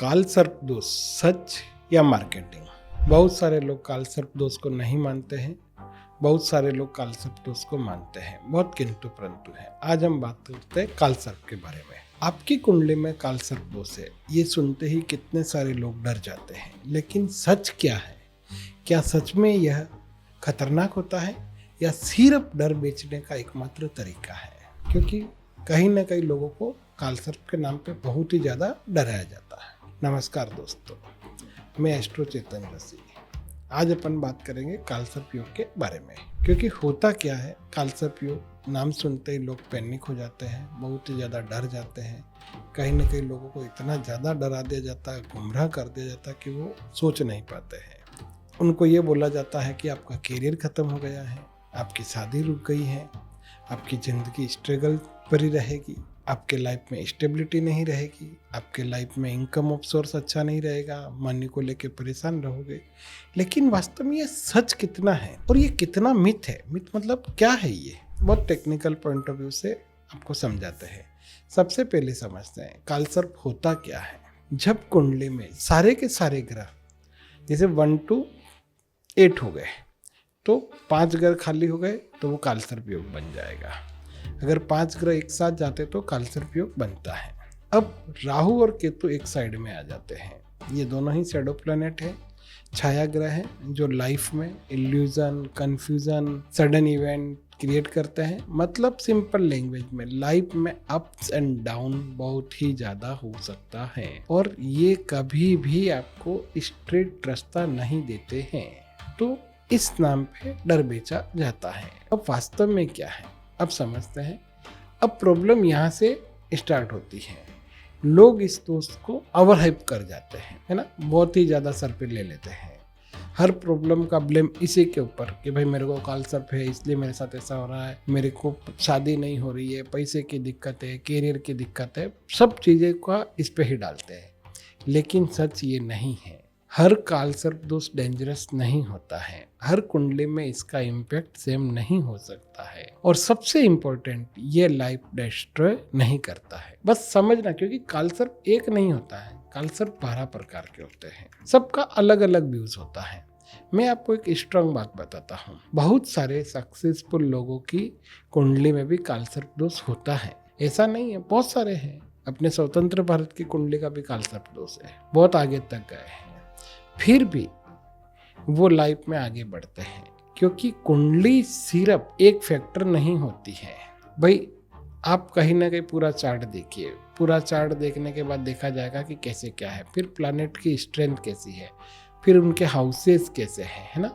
काल सर्प दोष सच या मार्केटिंग? बहुत सारे लोग काल सर्प दोष को नहीं मानते हैं, बहुत सारे लोग काल सर्प दोष को मानते हैं, बहुत किंतु परंतु है। आज हम बात करते हैं काल सर्प के बारे में। आपकी कुंडली में काल सर्प दोष है, ये सुनते ही कितने सारे लोग डर जाते हैं। लेकिन सच क्या है? क्या सच में यह खतरनाक होता है या सिर्फ डर बेचने का एकमात्र तरीका है? क्योंकि कहीं ना कहीं लोगों को काल सर्प के नाम पे बहुत ही ज़्यादा डराया जाता है। नमस्कार दोस्तों, मैं एस्ट्रो चेतन जोशी। आज अपन बात करेंगे काल सर्प योग के बारे में। क्योंकि होता क्या है, काल सर्प योग नाम सुनते ही लोग पैनिक हो जाते हैं, बहुत ही ज़्यादा डर जाते हैं। कहीं ना कहीं लोगों को इतना ज़्यादा डरा दिया जाता है, गुमराह कर दिया जाता है कि वो सोच नहीं पाते हैं। उनको ये बोला जाता है कि आपका करियर ख़त्म हो गया है, आपकी शादी रुक गई है, आपकी ज़िंदगी स्ट्रगल भरी रहेगी, आपके लाइफ में स्टेबिलिटी नहीं रहेगी, आपके लाइफ में इनकम ऑफ सोर्स अच्छा नहीं रहेगा, मनी को लेके परेशान रहोगे। लेकिन वास्तव में ये सच कितना है और ये कितना मिथ है? मिथ मतलब क्या है? ये बहुत टेक्निकल पॉइंट ऑफ व्यू से आपको समझाते हैं। सबसे पहले समझते हैं काल सर्प होता क्या है। जब कुंडली में सारे के सारे ग्रह जैसे 1 to 8 हो गए तो 5 ग्रह खाली हो गए तो वो काल सर्प योग बन जाएगा। अगर 5 ग्रह एक साथ जाते तो काल सर्प योग बनता है। अब राहु और केतु एक साइड में आ जाते हैं। ये दोनों ही शैडो प्लैनेट है, छाया ग्रह हैं जो लाइफ में illusion, confusion, sudden event create करते हैं। मतलब सिंपल लैंग्वेज में लाइफ में अप्स एंड डाउन बहुत ही ज़्यादा हो सकता है और ये कभी भी आपको स्ट्रेट रास्ता नहीं देते हैं। तो इस नाम पे डर बेचा जाता है। अब वास्तव में क्या है, अब समझते हैं। अब प्रॉब्लम यहाँ से स्टार्ट होती है। लोग इस दोस्त को ओवर हाइप कर जाते हैं, है ना, बहुत ही ज़्यादा सर पे ले लेते हैं। हर प्रॉब्लम का ब्लेम इसी के ऊपर कि भाई मेरे को काल सर्प है इसलिए मेरे साथ ऐसा हो रहा है, मेरे को शादी नहीं हो रही है, पैसे की दिक्कत है, कैरियर की दिक्कत है, सब चीज़ें का इस पे ही डालते हैं। लेकिन सच ये नहीं है। हर काल सर्प दोष डेंजरस नहीं होता है, हर कुंडली में इसका इम्पैक्ट सेम नहीं हो सकता है और सबसे इम्पोर्टेंट ये लाइफ डिस्ट्रॉय नहीं करता है। बस समझना, क्योंकि काल सर्प एक नहीं होता है, काल सर्प 12 प्रकार के होते हैं, सबका अलग अलग व्यूज होता है। मैं आपको एक स्ट्रांग बात बताता हूँ, बहुत सारे सक्सेसफुल लोगों की कुंडली में भी काल सर्प दोष होता है। ऐसा नहीं है, बहुत सारे हैं। अपने स्वतंत्र भारत की कुंडली का भी काल सर्प दोष है, बहुत आगे तक गए हैं, फिर भी वो लाइफ में आगे बढ़ते हैं। क्योंकि कुंडली सिर्फ एक फैक्टर नहीं होती है भाई। आप कहीं ना कहीं पूरा चार्ट देखिए, पूरा चार्ट देखने के बाद देखा जाएगा कि कैसे क्या है, फिर प्लैनेट की स्ट्रेंथ कैसी है, फिर उनके हाउसेस कैसे हैं, है ना,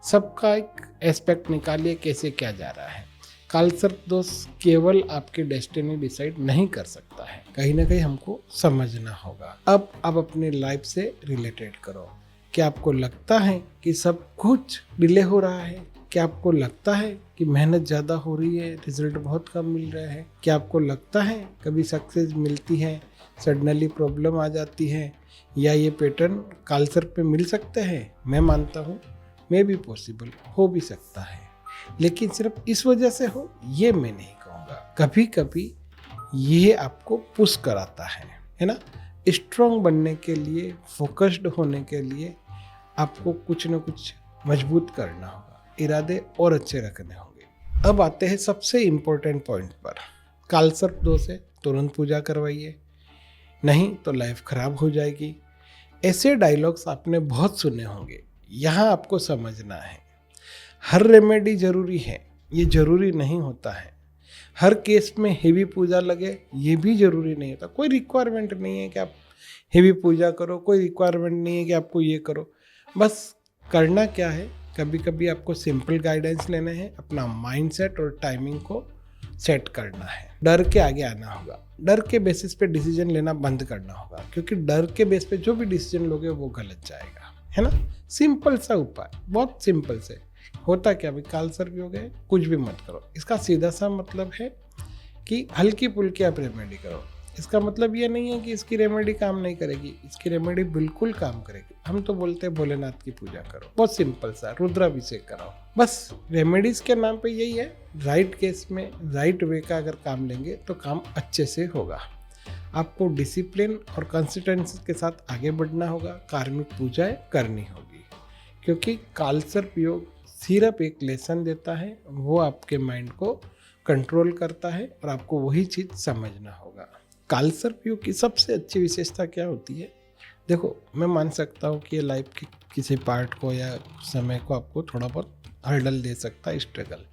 सबका एक एस्पेक्ट निकालिए कैसे क्या जा रहा है। काल सर्प दोष केवल आपकी डेस्टिनी डिसाइड नहीं कर सकता है, कहीं ना कहीं हमको समझना होगा। अब अपनी लाइफ से रिलेटेड करो। क्या आपको लगता है कि सब कुछ डिले हो रहा है? क्या आपको लगता है कि मेहनत ज़्यादा हो रही है, रिजल्ट बहुत कम मिल रहा है? क्या आपको लगता है कभी सक्सेस मिलती है, सडनली प्रॉब्लम आ जाती है? या ये पैटर्न काल सर्प पे मिल सकते हैं? मैं मानता हूँ मे भी पॉसिबल हो भी सकता है, लेकिन सिर्फ इस वजह से हो ये मैं नहीं कहूँगा। कभी कभी ये आपको पुश कराता है ना। स्ट्रॉन्ग बनने के लिए, फोकस्ड होने के लिए आपको कुछ न कुछ मजबूत करना होगा, इरादे और अच्छे रखने होंगे। अब आते हैं सबसे इम्पोर्टेंट पॉइंट पर। काल सर्प दोष है, तुरंत पूजा करवाइए, नहीं तो लाइफ खराब हो जाएगी। ऐसे डायलॉग्स आपने बहुत सुने होंगे। यहाँ आपको समझना है, हर रेमेडी जरूरी है ये जरूरी नहीं होता है। हर केस में हेवी पूजा लगे ये भी जरूरी नहीं होता। कोई रिक्वायरमेंट नहीं है कि आप हेवी पूजा करो, कोई रिक्वायरमेंट नहीं है कि आपको ये करो। बस करना क्या है, कभी कभी आपको सिंपल गाइडेंस लेने हैं, अपना माइंडसेट और टाइमिंग को सेट करना है। डर के आगे आना होगा, डर के बेसिस पे डिसीजन लेना बंद करना होगा, क्योंकि डर के बेस पे जो भी डिसीजन लोगे वो गलत जाएगा, है ना। सिंपल सा उपाय, बहुत सिंपल से। होता क्या भाई, काल सर्प योग है, कुछ भी मत करो। इसका सीधा सा मतलब है कि हल्की फुल्की आप रेमेडी करो। इसका मतलब ये नहीं है कि इसकी रेमेडी काम नहीं करेगी, इसकी रेमेडी बिल्कुल काम करेगी। हम तो बोलते हैं भोलेनाथ की पूजा करो, बहुत सिंपल सा रुद्राभिषेक कराओ। बस रेमेडीज के नाम पे यही है। राइट केस में राइट वे का अगर काम लेंगे तो काम अच्छे से होगा। आपको डिसिप्लिन और कंसिस्टेंसी के साथ आगे बढ़ना होगा, कार्मिक पूजाएं करनी होगी, क्योंकि कालसर्प योग सिर्फ एक लेसन देता है, वो आपके माइंड को कंट्रोल करता है और आपको वही चीज़ समझना होगा। कालसर्प योग की सबसे अच्छी विशेषता क्या होती है? देखो, मैं मान सकता हूँ कि ये लाइफ के किसी पार्ट को या समय को आपको थोड़ा बहुत हर्डल दे सकता है, स्ट्रगल,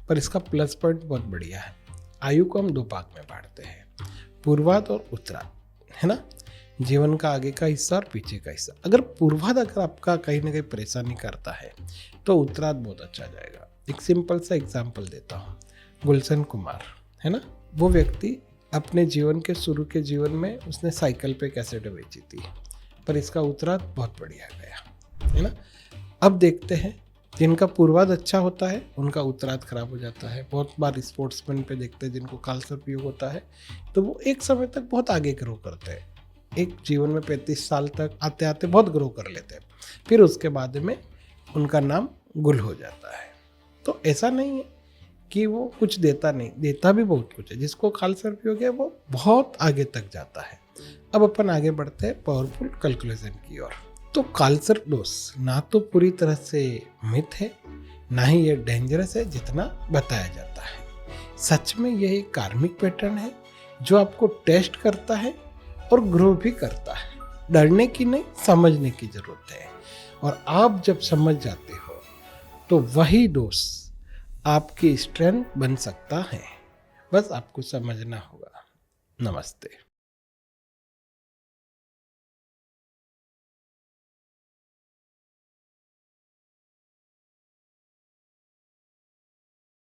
पर इसका प्लस पॉइंट बहुत बढ़िया है। आयु को हम 2 भाग में बांटते हैं, पूर्वाध और उत्तराध, है ना। जीवन का आगे का हिस्सा और पीछे का हिस्सा। अगर पूर्वाध अगर आपका कहीं ना कहीं परेशानी करता है तो उत्तराध बहुत अच्छा जाएगा। एक सिंपल सा एग्जांपल देता हूँ, गुलशन कुमार, है ना। वो व्यक्ति अपने जीवन के शुरू के जीवन में उसने साइकिल पे कैसेट बेची थी, पर इसका उत्तराध बहुत बढ़िया गया, है ना। अब देखते हैं, जिनका पूर्वाध अच्छा होता है उनका उत्तराध खराब हो जाता है। बहुत बार स्पोर्ट्समैन पे देखते हैं जिनको कालसर्प योग होता है, तो वो एक समय तक बहुत आगे ग्रो करते हैं, एक जीवन में 35 साल तक आते आते बहुत ग्रो कर लेते हैं, फिर उसके बाद में उनका नाम गुल हो जाता है। तो ऐसा नहीं है कि वो कुछ देता नहीं, देता भी बहुत कुछ है। जिसको कालसर्प योग है वो बहुत आगे तक जाता है। अब अपन आगे बढ़ते हैं पावरफुल कैलकुलेशन की ओर। तो कालसर्प डोज ना तो पूरी तरह से मिथ है, ना ही ये डेंजरस है जितना बताया जाता है। सच में यह एक कार्मिक पैटर्न है जो आपको टेस्ट करता है और ग्रो भी करता है। डरने की नहीं, समझने की जरूरत है। और आप जब समझ जाते हो तो वही डोज आपकी स्ट्रेंथ बन सकता है। बस आपको समझना होगा। नमस्ते।